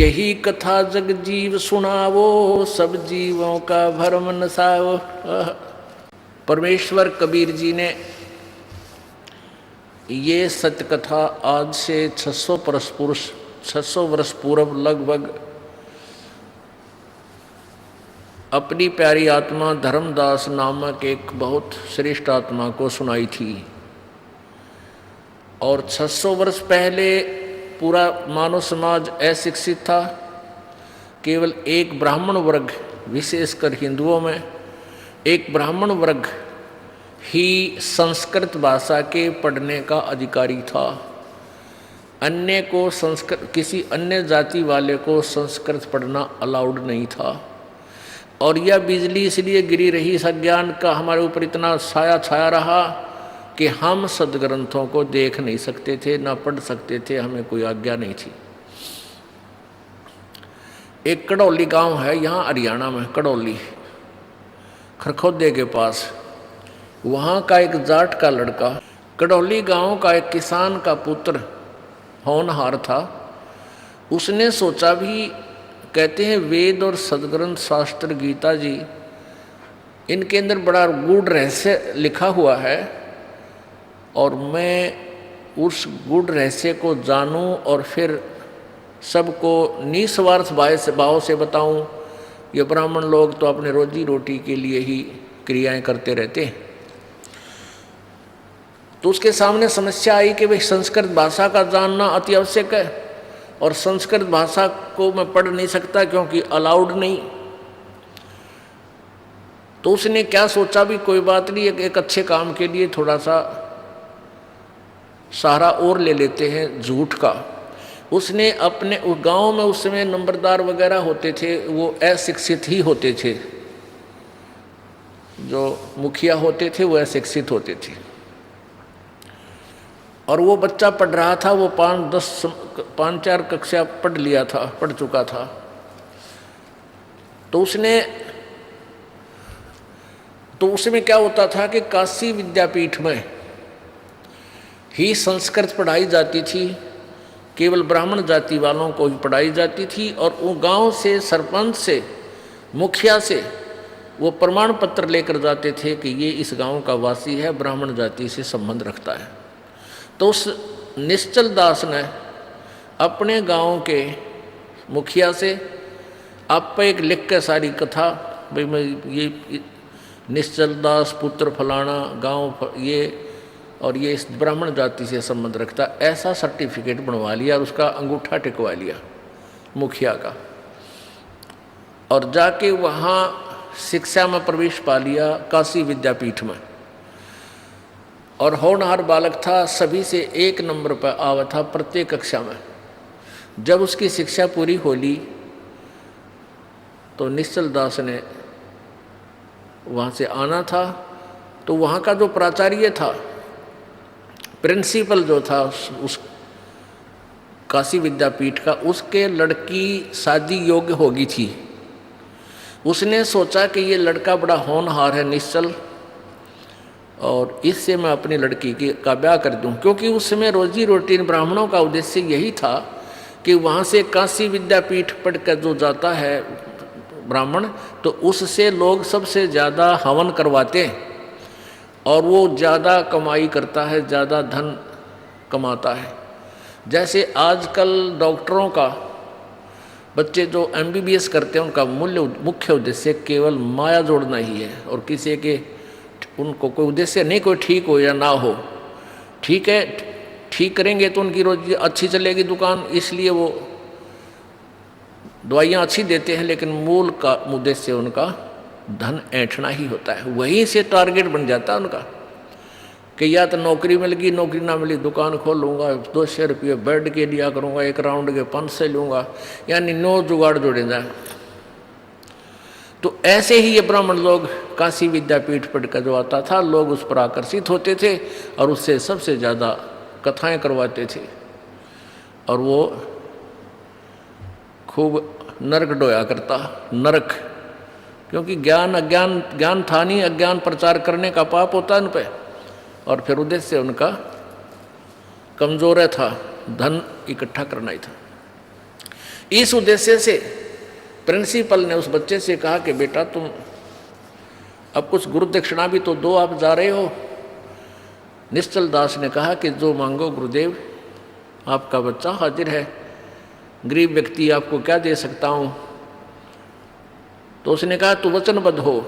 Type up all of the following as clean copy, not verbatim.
यही कथा जग जीव सुनावो, सब जीवों का भरम नसावो। परमेश्वर कबीर जी ने ये सत्य कथा आज से 600 वर्ष पूर्व लगभग अपनी प्यारी आत्मा धर्मदास नामक एक बहुत श्रेष्ठ आत्मा को सुनाई थी। और 600 वर्ष पहले पूरा मानव समाज अशिक्षित था। केवल एक ब्राह्मण वर्ग, विशेषकर हिंदुओं में एक ब्राह्मण वर्ग ही संस्कृत भाषा के पढ़ने का अधिकारी था। अन्य को संस्कृत, किसी अन्य जाति वाले को संस्कृत पढ़ना अलाउड नहीं था। और यह बिजली इसलिए गिरी रही, सज्ञान का हमारे ऊपर इतना साया छाया रहा कि हम सदग्रंथों को देख नहीं सकते थे, ना पढ़ सकते थे, हमें कोई आज्ञा नहीं थी। एक कड़ौली गांव है यहाँ हरियाणा में, कड़ौली खरखोदे के पास। वहाँ का एक जाट का लड़का, कड़ौली गांव का एक किसान का पुत्र होनहार था। उसने सोचा भी, कहते हैं वेद और सदग्रंथ शास्त्र गीता जी, इनके अंदर बड़ा गूढ़ रहस्य लिखा हुआ है और मैं उस गूढ़ रहस्य को जानूं और फिर सबको निस्वार्थ भाव से बताऊं। ये ब्राह्मण लोग तो अपने रोजी रोटी के लिए ही क्रियाएं करते रहते हैं। तो उसके सामने समस्या आई कि भाई संस्कृत भाषा का जानना अति आवश्यक है और संस्कृत भाषा को मैं पढ़ नहीं सकता क्योंकि अलाउड नहीं। तो उसने क्या सोचा, भी कोई बात नहीं, एक अच्छे काम के लिए थोड़ा सा सहारा और ले लेते हैं झूठ का। उसने अपने गांव में उस समय नंबरदार वगैरह होते थे, वो अशिक्षित ही होते थे। जो मुखिया होते थे वो अशिक्षित होते थे। और वो बच्चा पढ़ रहा था, वो 5-4 कक्षा पढ़ चुका था। तो उसमें क्या होता था कि काशी विद्यापीठ में ही संस्कृत पढ़ाई जाती थी, केवल ब्राह्मण जाति वालों को ही पढ़ाई जाती थी। और वो गांव से, सरपंच से, मुखिया से वो प्रमाण पत्र लेकर जाते थे कि ये इस गांव का वासी है, ब्राह्मण जाति से संबंध रखता है। तो उस निश्चल दास ने अपने गांव के मुखिया से आप पे एक लिख के सारी कथा, भाई मैं ये निश्चल दास पुत्र फलाना गांव ये और ये इस ब्राह्मण जाति से संबंध रखता, ऐसा सर्टिफिकेट बनवा लिया और उसका अंगूठा टिकवा लिया मुखिया का। और जाके वहाँ शिक्षा में प्रवेश पा लिया काशी विद्यापीठ में। और होनहार बालक था, सभी से 1 नंबर पर आवा था प्रत्येक कक्षा में। जब उसकी शिक्षा पूरी हो ली तो निश्चल दास ने वहाँ से आना था। तो वहाँ का जो प्राचार्य था, प्रिंसिपल जो था उस काशी विद्यापीठ का, उसके लड़की शादी योग्य होगी थी। उसने सोचा कि ये लड़का बड़ा होनहार है निश्चल, और इससे मैं अपनी लड़की का ब्याह कर दूं। क्योंकि उस समय रोजी रोटी ब्राह्मणों का उद्देश्य यही था कि वहाँ से काशी विद्यापीठ पढ़ कर जो जाता है ब्राह्मण, तो उससे लोग सबसे ज़्यादा हवन करवाते हैं और वो ज़्यादा कमाई करता है, ज़्यादा धन कमाता है। जैसे आजकल डॉक्टरों का बच्चे जो MBBS करते हैं, उनका मुख्य उद्देश्य केवल माया जोड़ना ही है और किसी के उनको कोई उद्देश्य नहीं, कोई ठीक हो या ना हो। ठीक है, ठीक करेंगे तो उनकी रोजी अच्छी चलेगी दुकान, इसलिए वो दवाइयाँ अच्छी देते हैं, लेकिन मूल का उद्देश्य उनका धन ऐंठना ही होता है। वहीं से टारगेट बन जाता है उनका कि या तो नौकरी मिल गई, नौकरी ना मिली दुकान खोल लूँगा, 200 रुपये बेड के लिया करूँगा, 1 राउंड के 500 लूँगा, यानी 9 जुगाड़ जोड़े जाए। तो ऐसे ही ये ब्राह्मण लोग काशी विद्यापीठ पढ़ कर जो आता था, लोग उस पर आकर्षित होते थे और उससे सबसे ज़्यादा कथाएं करवाते थे। और वो खूब नरक डोया करता, नरक, क्योंकि ज्ञान था नहीं, अज्ञान प्रचार करने का पाप होता उन पे। और फिर उद्देश्य उनका कमज़ोर था, धन इकट्ठा करना ही था। इस उद्देश्य से प्रिंसिपल ने उस बच्चे से कहा कि बेटा तुम अब कुछ गुरु दक्षिणा भी तो दो, आप जा रहे हो। निश्चल दास ने कहा कि जो मांगो गुरुदेव, आपका बच्चा हाजिर है, गरीब व्यक्ति आपको क्या दे सकता हूँ। तो उसने कहा तू वचनबद्ध हो।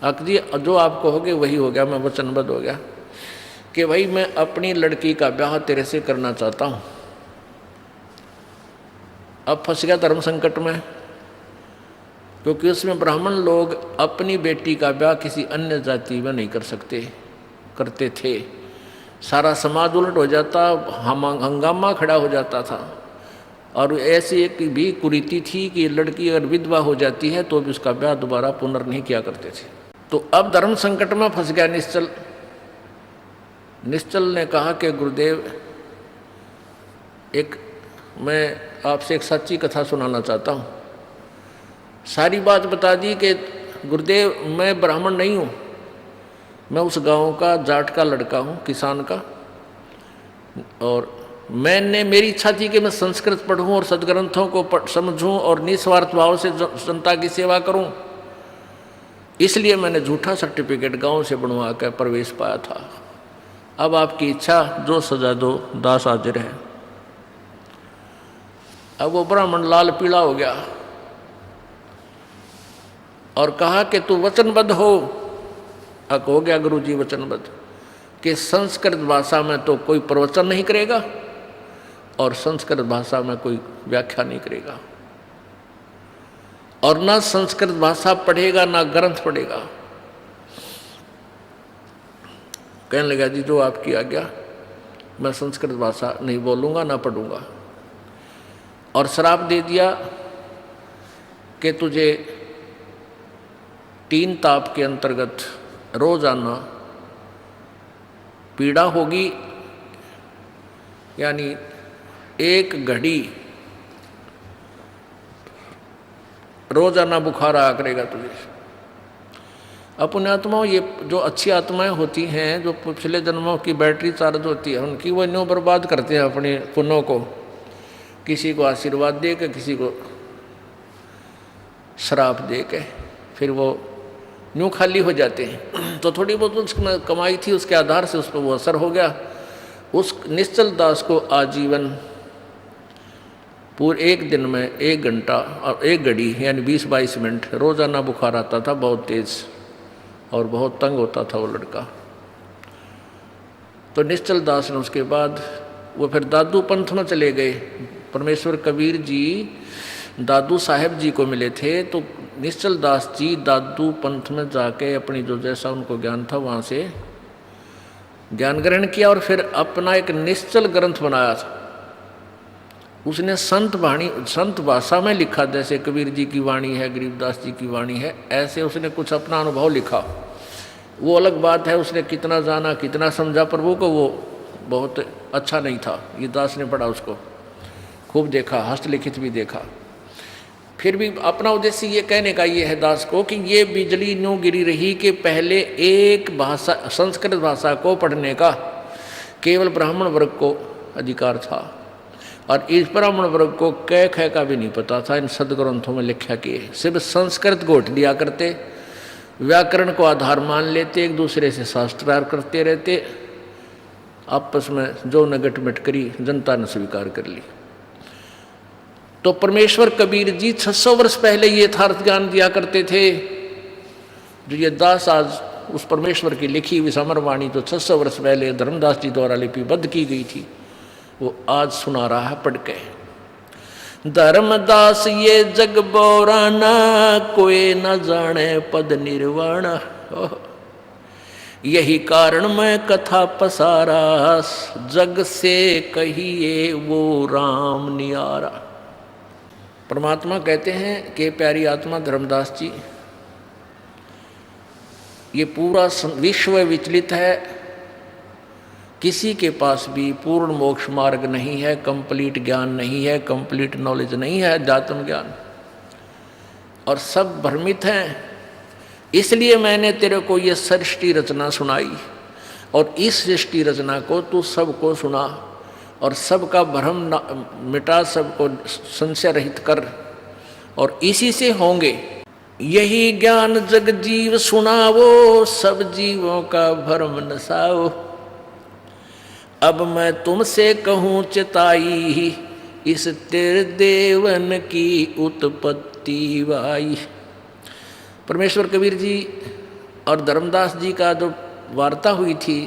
जी जो आप कहोगे वही हो गया, मैं वचनबद्ध हो गया कि भाई मैं अपनी लड़की का ब्याह तेरे से करना चाहता हूँ। अब फंस गया धर्म संकट में, क्योंकि उसमें ब्राह्मण लोग अपनी बेटी का ब्याह किसी अन्य जाति में नहीं कर सकते, करते थे। सारा समाज उलट हो जाता, हंगामा खड़ा हो जाता था। और ऐसी एक भी कुरीति थी कि लड़की अगर विधवा हो जाती है तो भी उसका ब्याह दोबारा पुनर् नहीं किया करते थे। तो अब धर्म संकट में फंस गया निश्चल। निश्चल ने कहा कि गुरुदेव, मैं आपसे एक सच्ची कथा सुनाना चाहता हूँ। सारी बात बता दी कि गुरुदेव मैं ब्राह्मण नहीं हूँ, मैं उस गांव का जाट का लड़का हूँ, किसान का, और मेरी इच्छा थी कि मैं संस्कृत पढ़ूँ और सदग्रंथों को समझूँ और निस्वार्थ भाव से जनता की सेवा करूँ। इसलिए मैंने झूठा सर्टिफिकेट गांव से बनवा कर प्रवेश पाया था। अब आपकी इच्छा, जो सजा दो, दास हाजिर है। अब वो ब्राह्मण लाल पीला हो गया और कहा कि तू वचनबद्ध हो। अब हो गया गुरुजी वचनबद्ध कि संस्कृत भाषा में तो कोई प्रवचन नहीं करेगा और संस्कृत भाषा में कोई व्याख्या नहीं करेगा, और ना संस्कृत भाषा पढ़ेगा ना ग्रंथ पढ़ेगा। कहने लगा जी जो आपकी आज्ञा, मैं संस्कृत भाषा नहीं बोलूँगा ना पढ़ूँगा। और श्राप दे दिया कि तुझे 3 ताप के अंतर्गत रोजाना पीड़ा होगी, यानी 1 घड़ी रोजाना बुखार आया करेगा तुझे। अपने आत्माओं, ये जो अच्छी आत्माएं होती हैं, जो पिछले जन्मों की बैटरी चार्ज होती है, उनकी वो न्यों बर्बाद करते हैं अपने पुण्यों को, किसी को आशीर्वाद दे के, किसी को श्राप दे के, फिर वो न्यों खाली हो जाते हैं। तो थोड़ी बहुत उसमें कमाई थी, उसके आधार से उस पर वो असर हो गया। उस निश्चल दास को आजीवन पूरे 1 दिन में 1 घंटा और 1 घड़ी यानी 20-22 मिनट रोजाना बुखार आता था, बहुत तेज, और बहुत तंग होता था वो लड़का। तो निश्चल दास ने उसके बाद वो फिर दादू पंथ में चले गए। परमेश्वर कबीर जी दादू साहेब जी को मिले थे, तो निश्चल दास जी दादू पंथ में जाके अपनी जो जैसा उनको ज्ञान था वहाँ से ज्ञान ग्रहण किया और फिर अपना एक निश्चल ग्रंथ बनाया था। उसने संत भाषा में लिखा, जैसे कबीर जी की वाणी है, गरीबदास जी की वाणी है, ऐसे उसने कुछ अपना अनुभव लिखा। वो अलग बात है, उसने कितना जाना कितना समझा प्रभु को, वो बहुत अच्छा नहीं था। ये दास ने पढ़ा, उसको खूब देखा, हस्तलिखित भी देखा। फिर भी अपना उद्देश्य ये कहने का ये है दास को कि ये बिजली न्यों गिरी रही कि पहले एक भाषा, संस्कृत भाषा को पढ़ने का केवल ब्राह्मण वर्ग को अधिकार था, और इस ब्राह्मण वर्ग को क ख का भी नहीं पता था। इन सदग्रंथों में लिखा कि सिर्फ संस्कृत घोट दिया करते, व्याकरण को आधार मान लेते, एक दूसरे से शास्त्रार्थ करते रहते, आपस में जो नगट मिट करी जनता ने स्वीकार कर ली। तो परमेश्वर कबीर जी 600 वर्ष पहले ये यथार्थ ज्ञान दिया करते थे, जो ये दास आज उस परमेश्वर की लिखी हुई समरवाणी जो 600 वर्ष पहले धर्मदास जी द्वारा लिपिबद्ध की गई थी, वो आज सुना रहा है पढ़ के। धर्मदास ये जग बोराना, कोई न जाने पद निर्वाण, यही कारण मैं कथा पसारा, जग से कहिए वो राम नियारा। परमात्मा कहते हैं कि प्यारी आत्मा धर्मदास जी, ये पूरा विश्व विचलित है, किसी के पास भी पूर्ण मोक्ष मार्ग नहीं है, कंप्लीट ज्ञान नहीं है, कंप्लीट नॉलेज नहीं है, अध्यात्म ज्ञान, और सब भ्रमित हैं। इसलिए मैंने तेरे को ये सृष्टि रचना सुनाई, और इस सृष्टि रचना को तू सबको सुना, और सबका भ्रम मिटा, सबको संशय रहित कर, और इसी से होंगे। यही ज्ञान जग जीव सुनावो, सब जीवों का भ्रम नसाओ। अब मैं तुमसे कहूँ चिताई, इस त्रिदेवन की उत्पत्ति वाई। परमेश्वर कबीर जी और धर्मदास जी का जो वार्ता हुई थी,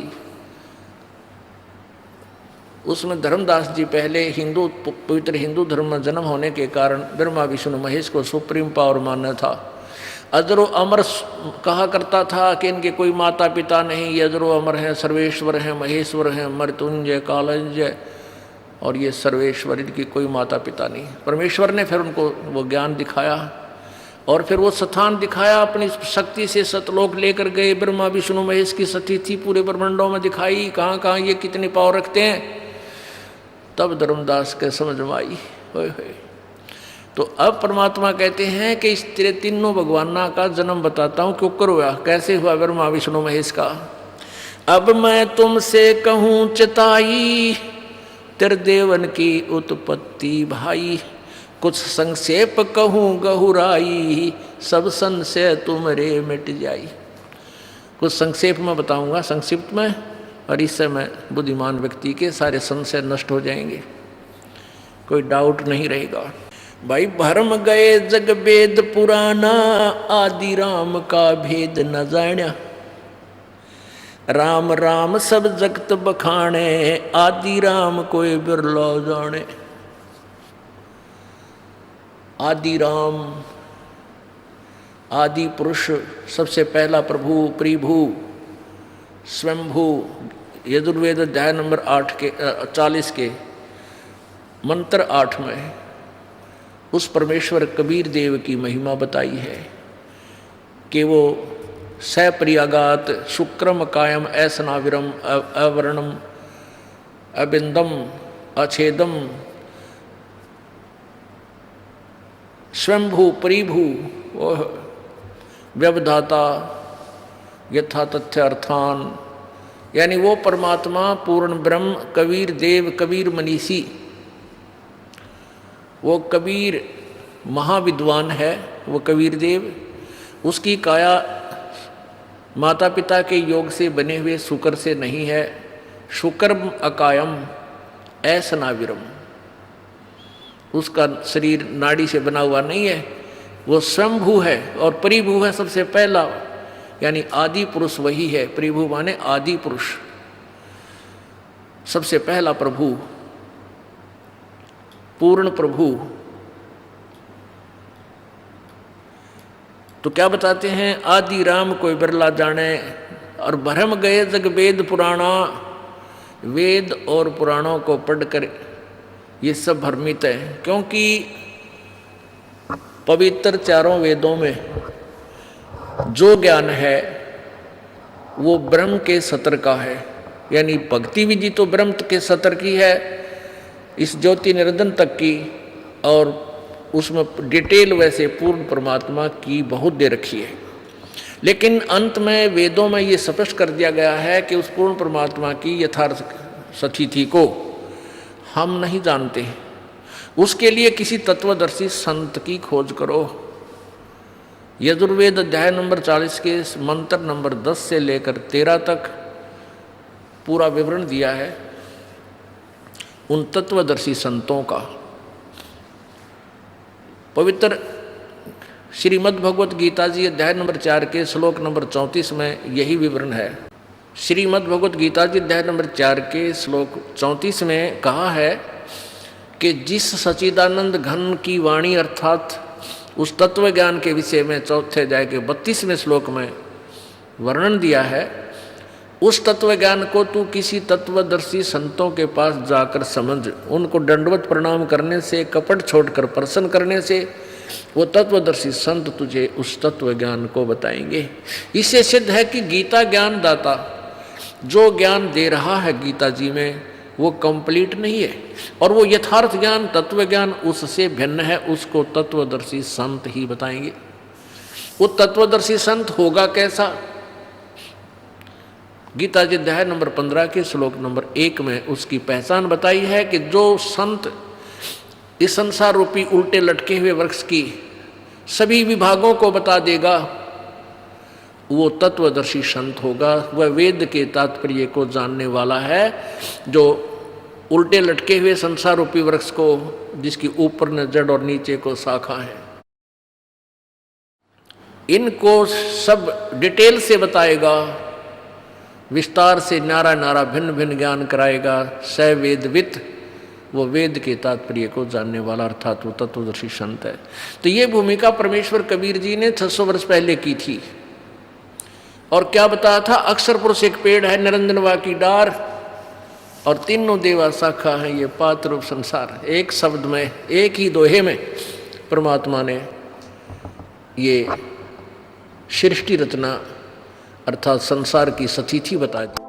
उसमें धर्मदास जी पहले पवित्र हिंदू धर्म में जन्म होने के कारण ब्रह्मा विष्णु महेश को सुप्रीम पावर मानना था। अजरो अमर कहा करता था कि इनके कोई माता पिता नहीं, ये अजरो अमर हैं, सर्वेश्वर हैं, महेश्वर हैं, मृत्युंजय कालंजय, और ये सर्वेश्वर, इनकी कोई माता पिता नहीं। परमेश्वर ने फिर उनको वो ज्ञान दिखाया और फिर वो स्थान दिखाया, अपनी शक्ति से सतलोक लेकर गए। ब्रह्मा विष्णु महेश की सती थी पूरे ब्रह्मांडों में दिखाई, कहाँ कहाँ ये कितनी पावर रखते हैं। तब धर्मदास के समझ में आई। होए होए। तो अब परमात्मा कहते हैं कि इस तेरे तीनों भगवाना का जन्म बताता हूँ, क्यों हुआ, कैसे हुआ ब्रह्मा विष्णु महेश का। अब मैं तुमसे कहूँ चिताई, त्रिदेवन की उत्पत्ति भाई। कुछ संक्षेप कहूँ गहुराई, सब संशय तुमरे मिट जाई। कुछ संक्षेप में बताऊंगा, संक्षिप्त में, और इससे मैं बुद्धिमान व्यक्ति के सारे संशय नष्ट हो जाएंगे, कोई डाउट नहीं रहेगा। भाई भरम गए जग वेद पुराना, आदि राम का भेद न जाण्या। राम राम सब जगत बखाने, आदि राम कोई बिरलो जाने। आदि राम, आदि पुरुष, सबसे पहला प्रभु, प्रिभु, स्वयंभू। यजुर्वेद अध्याय नंबर 40 के मंत्र 8 में उस परमेश्वर कबीर देव की महिमा बताई है कि वो सप्रियागात शुक्रम कायम ऐसनाविरम अवर्णम अबिंदम अछेदम स्वयंभू परिभू व्यवधाता यथा तथ्य अर्थान, यानी वो परमात्मा पूर्ण ब्रह्म कबीर देव, कबीर मनीषी, वो कबीर महाविद्वान है, वो कबीर देव। उसकी काया माता पिता के योग से बने हुए शुक्र से नहीं है। शुक्रम अकायम ऐसनाविरम, उसका शरीर नाड़ी से बना हुआ नहीं है, वो स्वयंभू है और परिभू है, सबसे पहला, यानी आदि पुरुष वही है। परिभू माने आदि पुरुष, सबसे पहला प्रभु, पूर्ण प्रभु। तो क्या बताते हैं, आदि राम कोई बिरला जाने। और भरम गए जग वेद पुराणा, वेद और पुराणों को पढ़कर ये सब भ्रमित है, क्योंकि पवित्र चारों वेदों में जो ज्ञान है वो ब्रह्म के सतर का है, यानी भक्ति विधि तो ब्रह्म के सतर की है, इस ज्योति निरंजन तक की, और उसमें डिटेल वैसे पूर्ण परमात्मा की बहुत दे रखी है। लेकिन अंत में वेदों में ये स्पष्ट कर दिया गया है कि उस पूर्ण परमात्मा की यथार्थ स्थिति को हम नहीं जानते। उसके लिए किसी तत्वदर्शी संत की खोज करो। यजुर्वेद अध्याय नंबर 40 के मंत्र नंबर 10 से लेकर 13 तक पूरा विवरण दिया है उन तत्वदर्शी संतों का। पवित्र श्रीमद् भगवत गीता जी अध्याय नंबर 4 के श्लोक नंबर 34 में यही विवरण है। श्रीमद् भगवत गीता जी अध्याय नंबर 4 के श्लोक 34 में कहा है कि जिस सच्चिदानंद घन की वाणी अर्थात उस तत्व ज्ञान के विषय में चौथे अध्याय के 32वें श्लोक में वर्णन दिया है, उस तत्व ज्ञान को तू किसी तत्वदर्शी संतों के पास जाकर समझ। उनको दंडवत प्रणाम करने से, कपट छोड़कर प्रसन्न करने से वो तत्वदर्शी संत तुझे उस तत्व ज्ञान को बताएंगे। इससे सिद्ध है कि गीता ज्ञान दाता जो ज्ञान दे रहा है गीता जी में वो कंप्लीट नहीं है, और वो यथार्थ ज्ञान तत्व ज्ञान उससे भिन्न है, उसको तत्वदर्शी संत ही बताएंगे। वो तत्वदर्शी संत होगा कैसा? गीता जी अध्याय नंबर 15 के श्लोक नंबर 1 में उसकी पहचान बताई है कि जो संत इस संसार रूपी उल्टे लटके हुए वृक्ष की सभी विभागों को बता देगा, वो तत्वदर्शी संत होगा, वह वेद के तात्पर्य को जानने वाला है। जो उल्टे लटके हुए संसार रूपी वृक्ष को, जिसकी ऊपर न जड़ और नीचे को शाखा है, इनको सब डिटेल से बताएगा, विस्तार से नारा नारा भिन्न भिन्न ज्ञान कराएगा। स वेदवित, वो वेद के तात्पर्य को जानने वाला, अर्थात वो तत्वदर्शी संत है। तो ये भूमिका परमेश्वर कबीर जी ने 600 वर्ष पहले की थी। और क्या बताया था? अक्षर पुरुष एक पेड़ है, निरंजनवा की डार, और तीनों देवा शाखा है, ये पात्र रूप संसार। एक शब्द में, एक ही दोहे में परमात्मा ने ये सृष्टि रचना अर्थात संसार की सतिथि बता दी।